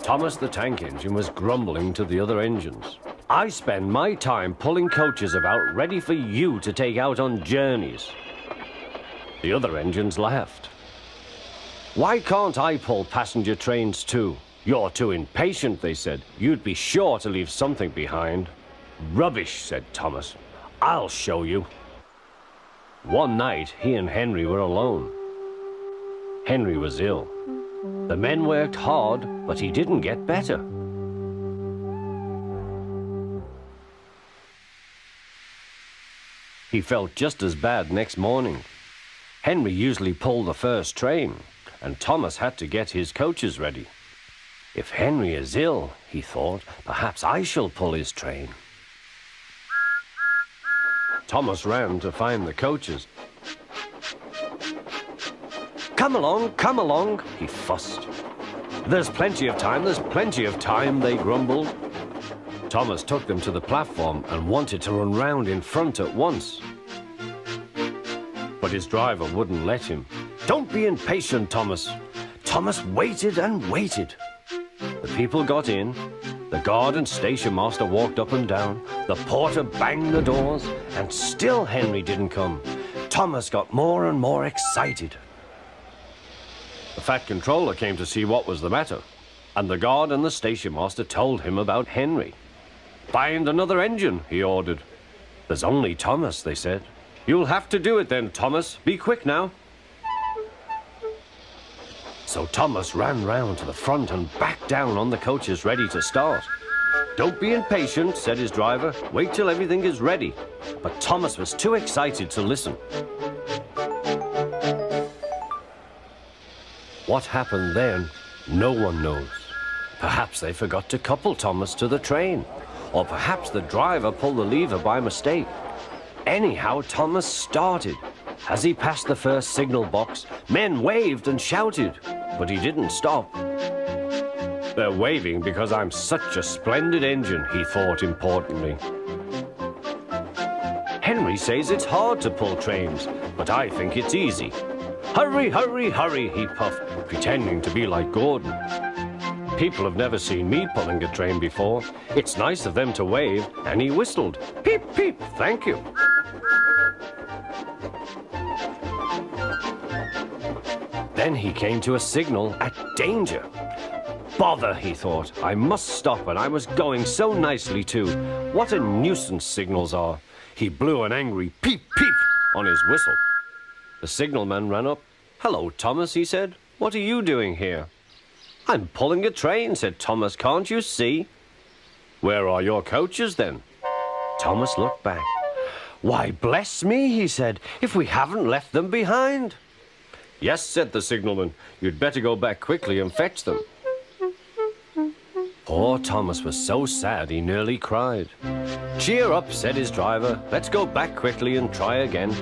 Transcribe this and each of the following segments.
Thomas the tank engine was grumbling to the other engines. I spend my time pulling coaches about ready for you to take out on journeys. The other engines laughed. Why can't I pull passenger trains too? You're too impatient, they said. You'd be sure to leave something behind. Rubbish, said Thomas. I'll show you. One night, he and Henry were alone. Henry was ill. The men worked hard, but he didn't get better. He felt just as bad next morning. Henry usually pulled the first train, and Thomas had to get his coaches ready. If Henry is ill, he thought, perhaps I shall pull his train. Thomas ran to find the coaches. Come along, he fussed. There's plenty of time, they grumbled. Thomas took them to the platform and wanted to run round in front at once. But his driver wouldn't let him. Don't be impatient, Thomas. Thomas waited and waited. The people got in. The guard and station master walked up and down. The porter banged the doors, and still Henry didn't come. Thomas got more and more excited. The fat controller came to see what was the matter, and the guard and the station master told him about Henry. Find another engine, he ordered. There's only Thomas, they said. You'll have to do it then, Thomas. Be quick now. So Thomas ran round to the front and back down on the coaches ready to start. Don't be impatient, said his driver. Wait till everything is ready. But Thomas was too excited to listen. What happened then, no one knows. Perhaps they forgot to couple Thomas to the train, or perhaps the driver pulled the lever by mistake. Anyhow, Thomas started. As he passed the first signal box, men waved and shouted, but he didn't stop. They're waving because I'm such a splendid engine, he thought importantly. Henry says it's hard to pull trains, but I think it's easy. Hurry, hurry, hurry, he puffed, pretending to be like Gordon. People have never seen me pulling a train before. It's nice of them to wave, and he whistled. Peep, peep, thank you. Then he came to a signal at danger. Bother, he thought. I must stop, and I was going so nicely too. What a nuisance signals are. He blew an angry peep, peep on his whistle. The signalman ran up. Hello, Thomas, he said. What are you doing here? I'm pulling a train, said Thomas. Can't you see? Where are your coaches, then? Thomas looked back. Why, bless me, he said, if we haven't left them behind. Yes, said the signalman. You'd better go back quickly and fetch them. Poor Thomas was so sad he nearly cried. Cheer up, said his driver. Let's go back quickly and try again.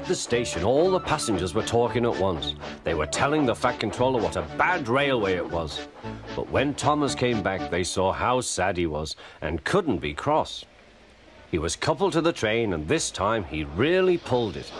The station, all the passengers were talking at once. They were telling the fat controller what a bad railway it was. But when Thomas came back, they saw how sad he was and couldn't be cross. He was coupled to the train, and this time he really pulled it.